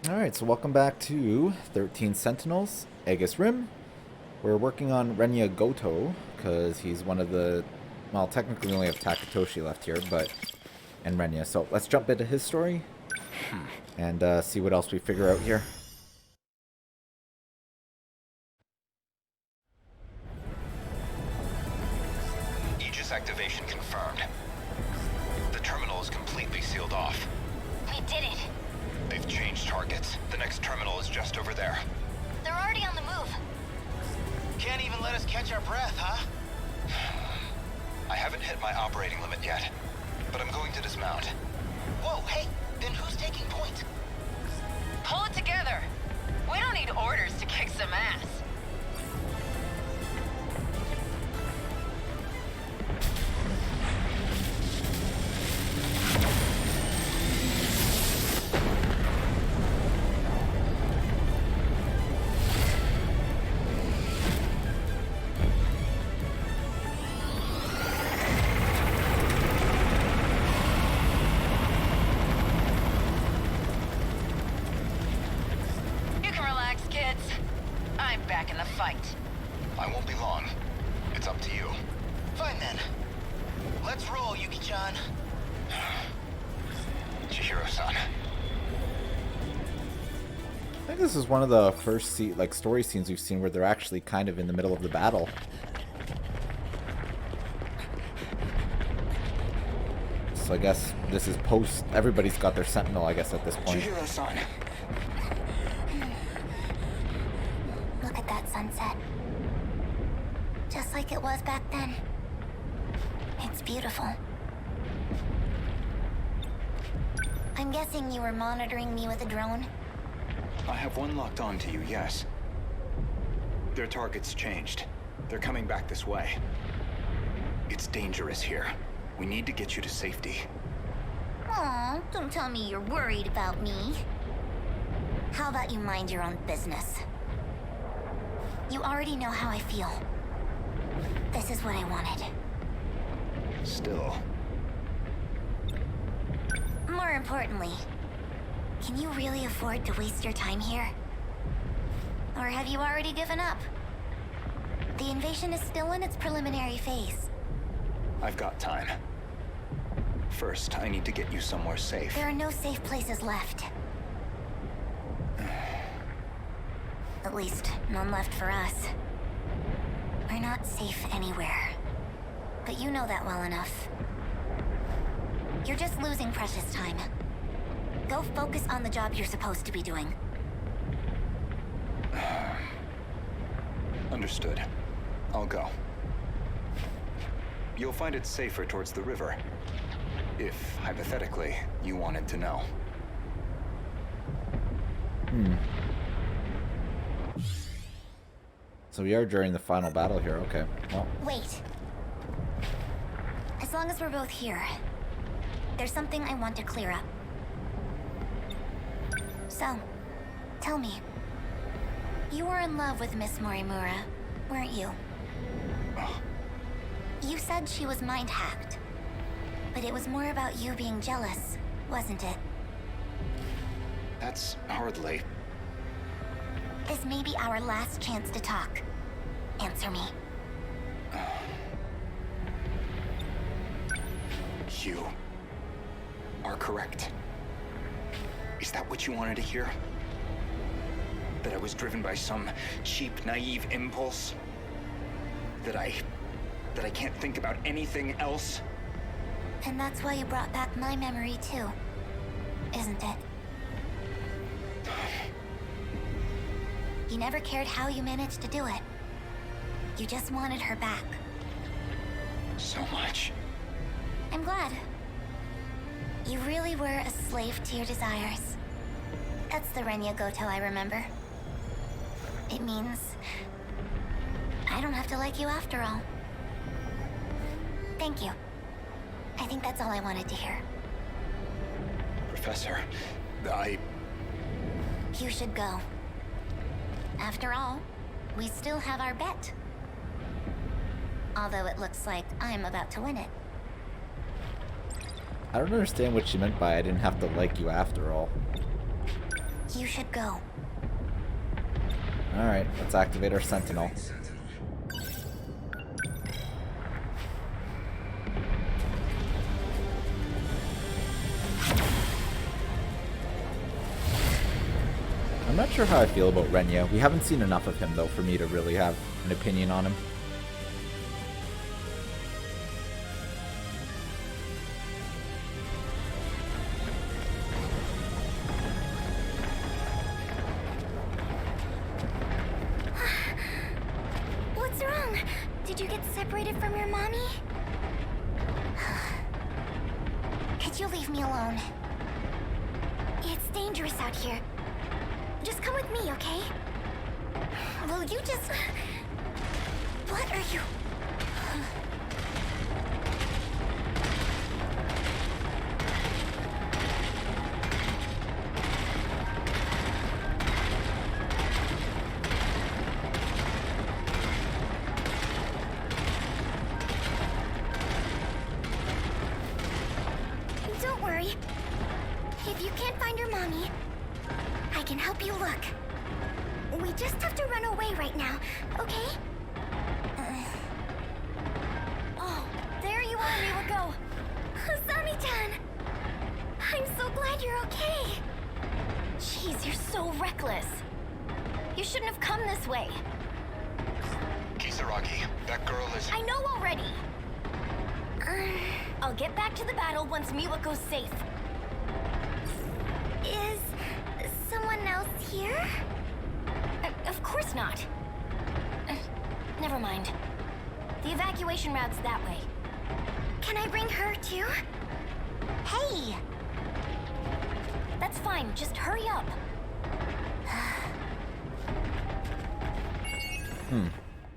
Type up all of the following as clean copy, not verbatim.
Alright, so welcome back to 13 Sentinels, Aegis Rim. We're working on Renya Goto, because he's one of the... Well, technically we only have Takatoshi left here, but... And Renya. So let's jump into his story, and see what else we figure out here. Aegis activation confirmed. The terminal is completely sealed off. We did it. They've changed targets. The next terminal is just over there. They're already on the move. Can't even let us catch our breath, huh? I haven't hit my operating limit yet, but I'm going to dismount. Whoa, hey, then who's taking point? Pull it together. We don't need orders to kick some ass. I'm back in the fight. I won't be long. It's up to you. Fine then. Let's roll, Yuki-chan. Chihiro-san. I think this is one of the first story scenes we've seen where they're actually kind of in the middle of the battle. So I guess this is post... Everybody's got their Sentinel, I guess, at this point. Chihiro-san. Look at that sunset. Just like it was back then. It's beautiful. I'm guessing you were monitoring me with a drone? I have one locked on to you, yes. Their target's changed. They're coming back this way. It's dangerous here. We need to get you to safety. Aw, don't tell me you're worried about me. How about you mind your own business? You already know how I feel. This is what I wanted. Still. More importantly, can you really afford to waste your time here? Or have you already given up? The invasion is still in its preliminary phase. I've got time. First, I need to get you somewhere safe. There are no safe places left. At least, none left for us. We're not safe anywhere. But you know that well enough. You're just losing precious time. Go focus on the job you're supposed to be doing. Understood. I'll go. You'll find it safer towards the river. If, hypothetically, you wanted to know. So we are during the final battle here, okay. Well, Wait. As long as we're both here, there's something I want to clear up. So, tell me. You were in love with Miss Morimura, weren't you? You said she was mind-hacked. But it was more about you being jealous, wasn't it? That's hardly... This may be our last chance to talk. Answer me. You are correct. Is that what you wanted to hear? That I was driven by some cheap, naive impulse? That I can't think about anything else? And that's why you brought back my memory too, isn't it? You never cared how you managed to do it. You just wanted her back. So much. I'm glad. You really were a slave to your desires. That's the Renya Goto I remember. It means I don't have to like you after all. Thank you. I think that's all I wanted to hear. Professor, You should go. After all, we still have our bet. Although it looks like I'm about to win it. I don't understand what she meant by I didn't have to like you after all. You You should go. Alright, let's activate our Sentinel. I'm not sure how I feel about Renya. We haven't seen enough of him, though, for me to really have an opinion on him. What's wrong? Did you get separated from your mommy? Could you leave me alone? It's dangerous out here. Just come with me, okay? Will you just... What are you... Don't worry. If you can't find your mommy, I can help you look. We just have to run away right now, okay? Oh, there you are, Miwako. Asami-chan! I'm so glad you're okay. Jeez, you're so reckless. You shouldn't have come this way. Kisaragi, that girl is... I know already. I'll get back to the battle once Miwako's safe. Is someone else here? Of course not. Never mind. The evacuation route's that way. Can I bring her too? Hey! That's fine, just hurry up.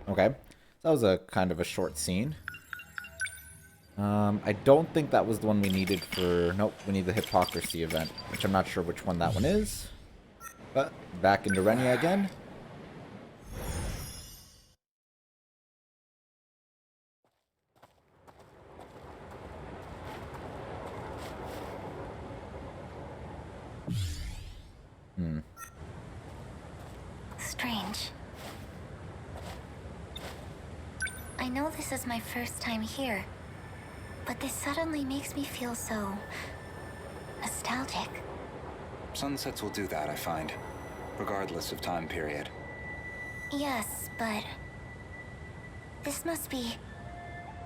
Okay. That was a kind of a short scene. I don't think that was the one we needed for... Nope, we need the Hypocrisy event, which I'm not sure which one that one is. But, back into Renya again. Strange. I know this is my first time here, but this suddenly makes me feel so... nostalgic. Sunsets will do that, I find, regardless of time period. Yes, but... this must be...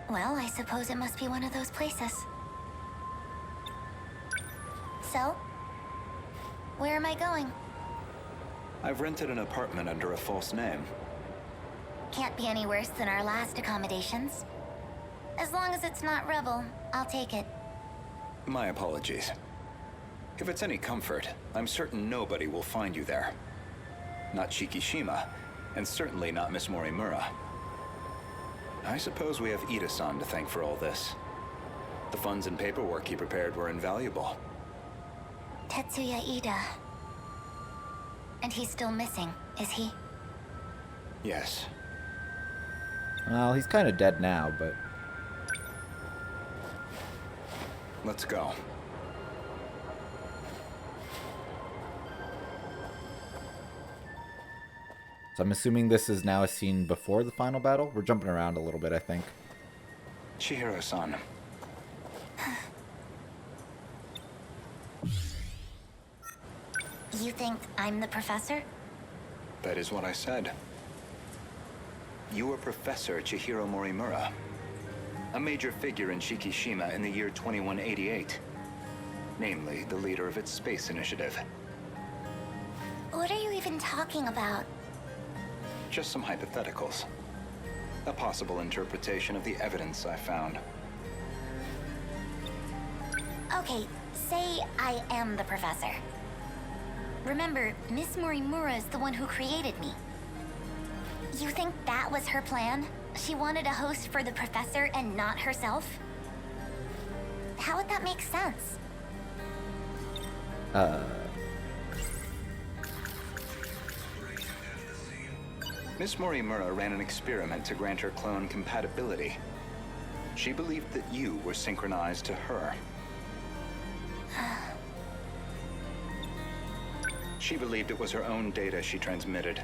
well, I suppose it must be one of those places. So? Where am I going? I've rented an apartment under a false name. Can't be any worse than our last accommodations. As long as it's not Rebel, I'll take it. My apologies. If it's any comfort, I'm certain nobody will find you there. Not Shikishima, and certainly not Miss Morimura. I suppose we have Ida-san to thank for all this. The funds and paperwork he prepared were invaluable. Tetsuya Ida. And he's still missing, is he? Yes. Well, he's kind of dead now, but... Let's go. So I'm assuming this is now a scene before the final battle? We're jumping around a little bit, I think. Chihiro-san. You think I'm the professor? That is what I said. You are Professor Chihiro Morimura, a major figure in Shikishima in the year 2188. Namely, the leader of its space initiative. What are you even talking about? Just some hypotheticals. A possible interpretation of the evidence I found. Okay, say I am the professor. Remember, Miss Morimura is the one who created me. You think that was her plan? She wanted a host for the professor and not herself? How would that make sense? Miss Morimura ran an experiment to grant her clone compatibility. She believed that you were synchronized to her. She believed it was her own data she transmitted.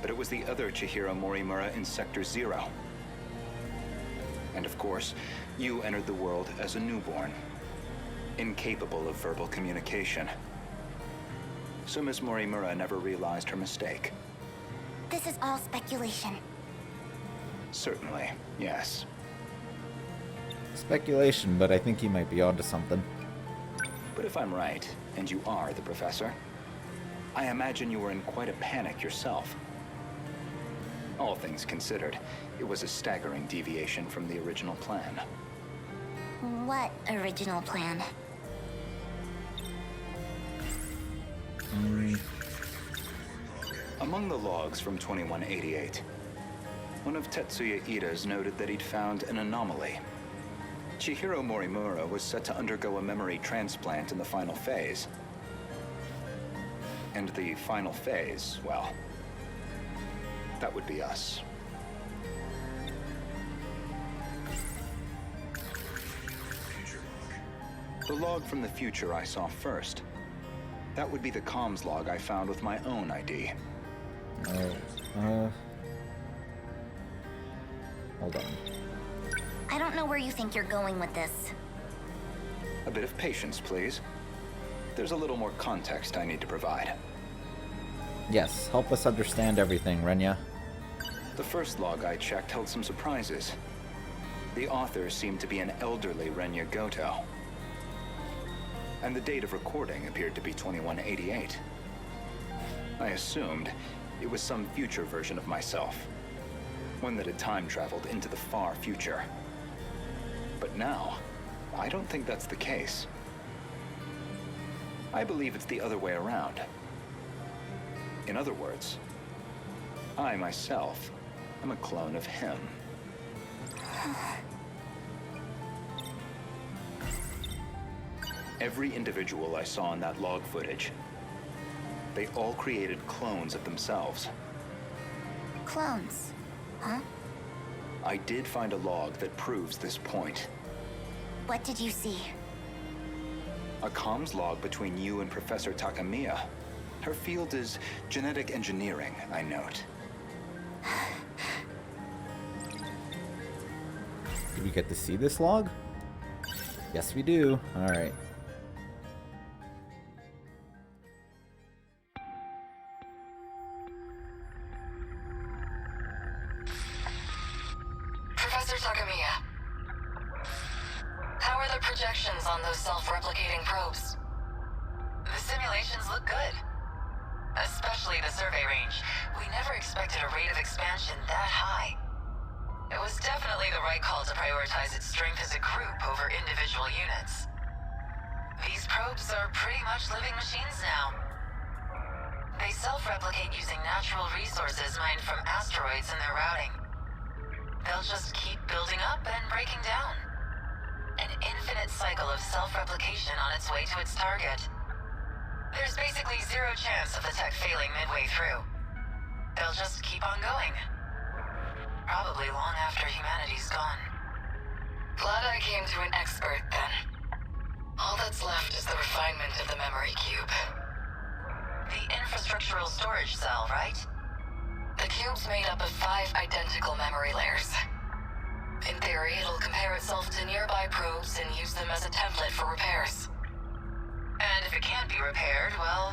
But it was the other Chihiro Morimura in Sector 0. And of course, you entered the world as a newborn, incapable of verbal communication. So Ms. Morimura never realized her mistake. This is all speculation. Certainly, yes. Speculation, but I think he might be onto something. But if I'm right, and you are the professor, I imagine you were in quite a panic yourself. All things considered, it was a staggering deviation from the original plan. What original plan? Among the logs from 2188, one of Tetsuya Ida's noted that he'd found an anomaly. Chihiro Morimura was set to undergo a memory transplant in the final phase. And the final phase, well, that would be us. The log from the future I saw first. That would be the comms log I found with my own ID. Hold on. I don't know where you think you're going with this. A bit of patience, please. There's a little more context I need to provide. Yes, help us understand everything, Renya. The first log I checked held some surprises. The author seemed to be an elderly Renya Goto. And the date of recording appeared to be 2188. I assumed it was some future version of myself. One that had time traveled into the far future. But now, I don't think that's the case. I believe it's the other way around. In other words, I myself am a clone of him. Every individual I saw in that log footage, they all created clones of themselves. Clones, huh? I did find a log that proves this point. What did you see? A comms log between you and Professor Takamiya. Her field is genetic engineering, I note. Do we get to see this log? Yes, we do. Alright. Professor Takamiya, how are the projections on those self-replicating probes? The simulations look good. Especially the survey range. We never expected a rate of expansion that high. It was definitely the right call to prioritize its strength as a group over individual units. These probes are pretty much living machines now. They self-replicate using natural resources mined from asteroids in their routing. They'll just keep building up and breaking down. An infinite cycle of self-replication on its way to its target. There's basically zero chance of the tech failing midway through. They'll just keep on going. Probably long after humanity's gone. Glad I came to an expert then. All that's left is the refinement of the memory cube. The infrastructural storage cell, right? The cube's made up of 5 identical memory layers. In theory, it'll compare itself to nearby probes and use them as a template for repairs. And if it can't be repaired, well...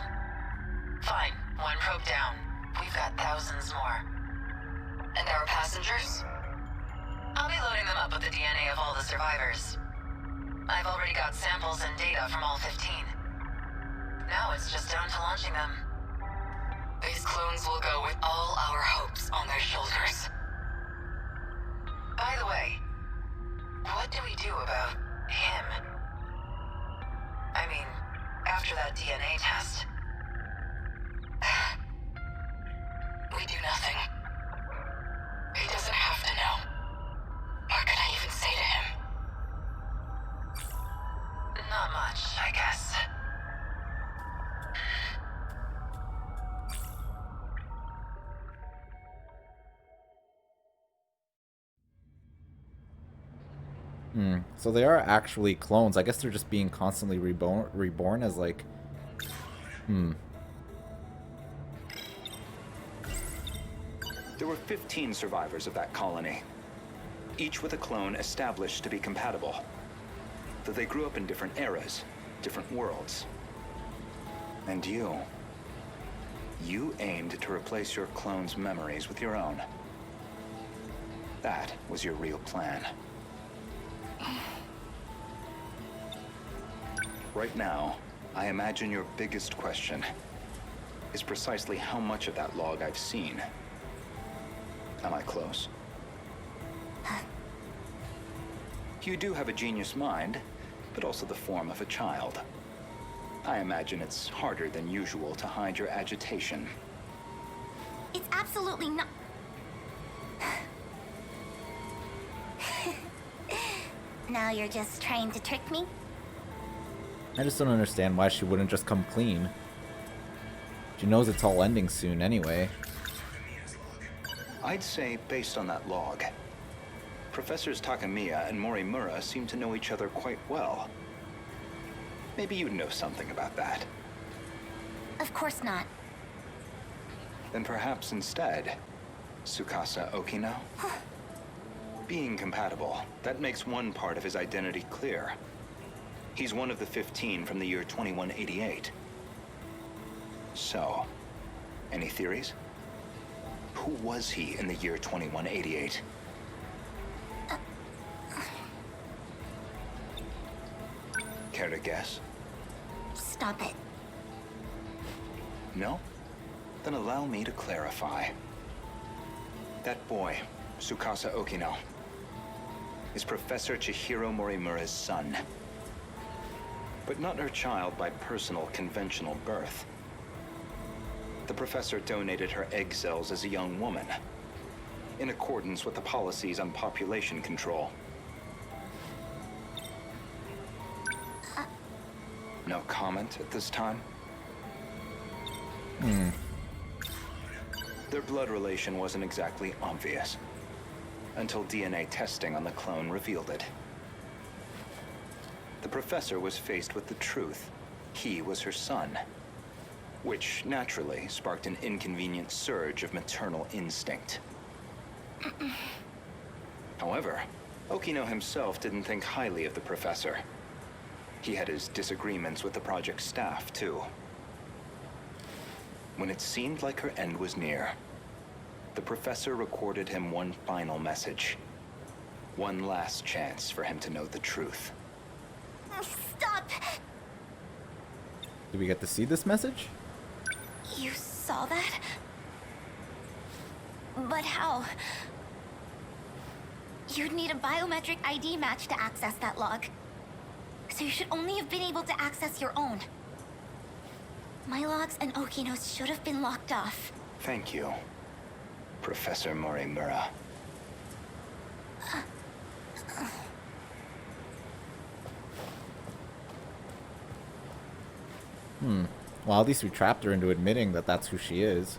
fine, 1 probe down. We've got thousands more. And our passengers? I'll be loading them up with the DNA of all the survivors. I've already got samples and data from all 15. Now it's just down to launching them. These clones will go with all our hopes on their shoulders. By the way, what do we do about him? I mean, after that DNA test. We do nothing. He doesn't have to know. What could I even say to him? Not much, I guess. So they are actually clones. I guess they're just being constantly reborn as, like, There were 15 survivors of that colony, each with a clone established to be compatible. Though they grew up in different eras, different worlds. And you aimed to replace your clone's memories with your own. That was your real plan. Right now, I imagine your biggest question is precisely how much of that log I've seen. Am I close? You do have a genius mind, but also the form of a child. I imagine it's harder than usual to hide your agitation. It's absolutely not. Now you're just trying to trick me? I just don't understand why she wouldn't just come clean. She knows it's all ending soon anyway. I'd say, based on that log, Professors Takamiya and Morimura seem to know each other quite well. Maybe you know something about that. Of course not. Then perhaps instead, Tsukasa Okino? Being compatible, that makes one part of his identity clear. He's one of the 15 from the year 2188. So, any theories? Who was he in the year 2188? Care to guess? Stop it. No? Then allow me to clarify. That boy, Tsukasa Okino, is Professor Chihiro Morimura's son. But not her child by personal, conventional birth. The professor donated her egg cells as a young woman, in accordance with the policies on population control. No comment at this time? Their blood relation wasn't exactly obvious, until DNA testing on the clone revealed it. The professor was faced with the truth. He was her son, which naturally sparked an inconvenient surge of maternal instinct. However, Okino himself didn't think highly of the professor. He had his disagreements with the project staff, too. When it seemed like her end was near, the professor recorded him one final message. One last chance for him to know the truth. Stop! Do we get to see this message? You saw that? But how? You'd need a biometric ID match to access that log. So you should only have been able to access your own. My logs and Okino's should have been locked off. Thank you, Professor Morimura. Well, at least we trapped her into admitting that that's who she is.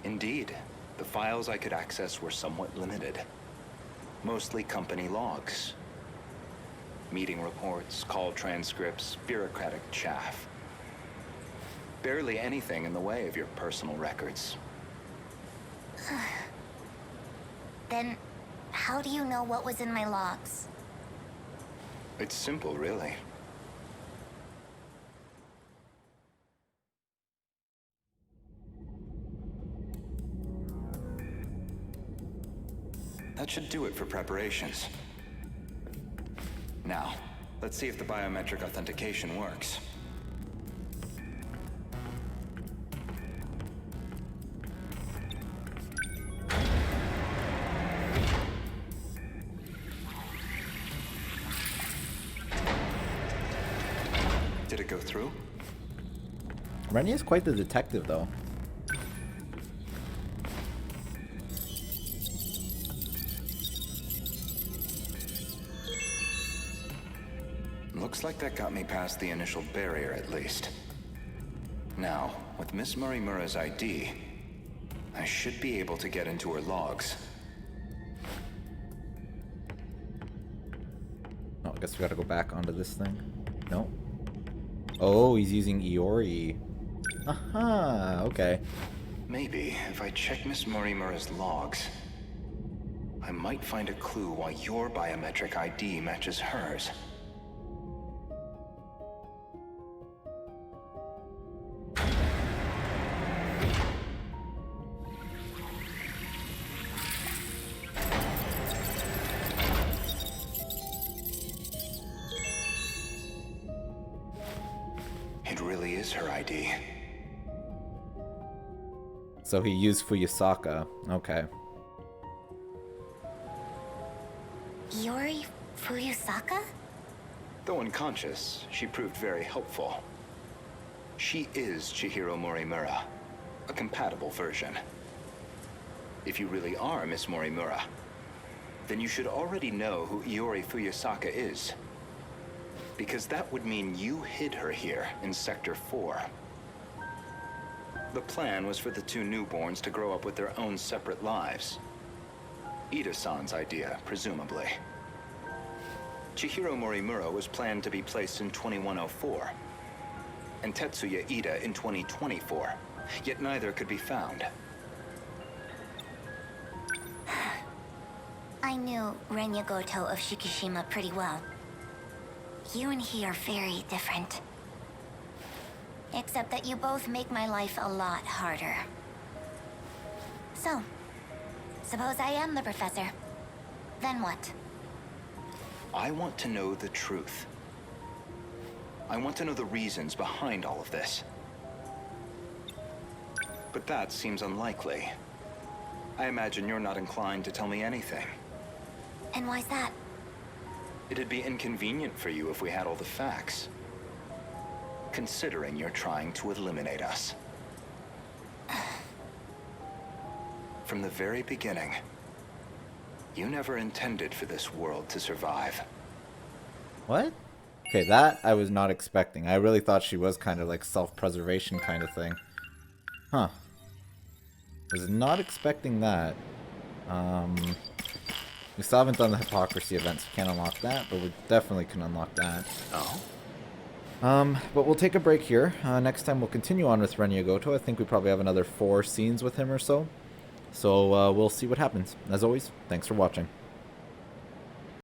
Indeed, the files I could access were somewhat limited. Mostly company logs. Meeting reports, call transcripts, bureaucratic chaff. Barely anything in the way of your personal records. Then, how do you know what was in my logs? It's simple, really. That should do it for preparations. Now, let's see if the biometric authentication works. Did it go through? Rennie is quite the detective, though. Looks like that got me past the initial barrier, at least. Now, with Miss Morimura's ID, I should be able to get into her logs. Oh, I guess we gotta go back onto this thing. No. Oh, he's using Iori. Aha, okay. Maybe if I check Miss Morimura's logs, I might find a clue why your biometric ID matches hers. It really is her ID. So he used Fuyusaka. Okay. Iori Fuyusaka? Though unconscious, she proved very helpful. She is Chihiro Morimura, a compatible version. If you really are Miss Morimura, then you should already know who Iori Fuyusaka is. Because that would mean you hid her here in Sector 4. The plan was for the two newborns to grow up with their own separate lives. Ida-san's idea, presumably. Chihiro Morimura was planned to be placed in 2104, and Tetsuya Ida in 2024, yet neither could be found. I knew Renya Goto of Shikishima pretty well. You and he are very different. Except that you both make my life a lot harder. So, suppose I am the professor. Then what? I want to know the truth. I want to know the reasons behind all of this. But that seems unlikely. I imagine you're not inclined to tell me anything. And why's that? It'd be inconvenient for you if we had all the facts. Considering you're trying to eliminate us. From the very beginning, you never intended for this world to survive. What? Okay, that I was not expecting. I really thought she was kind of like self-preservation kind of thing. Huh. Was not expecting that. We still haven't done the hypocrisy event, so we can't unlock that, but we definitely can unlock that. Oh? But we'll take a break here. Next time we'll continue on with Renya Goto. I think we probably have another 4 scenes with him or so. So we'll see what happens. As always, thanks for watching.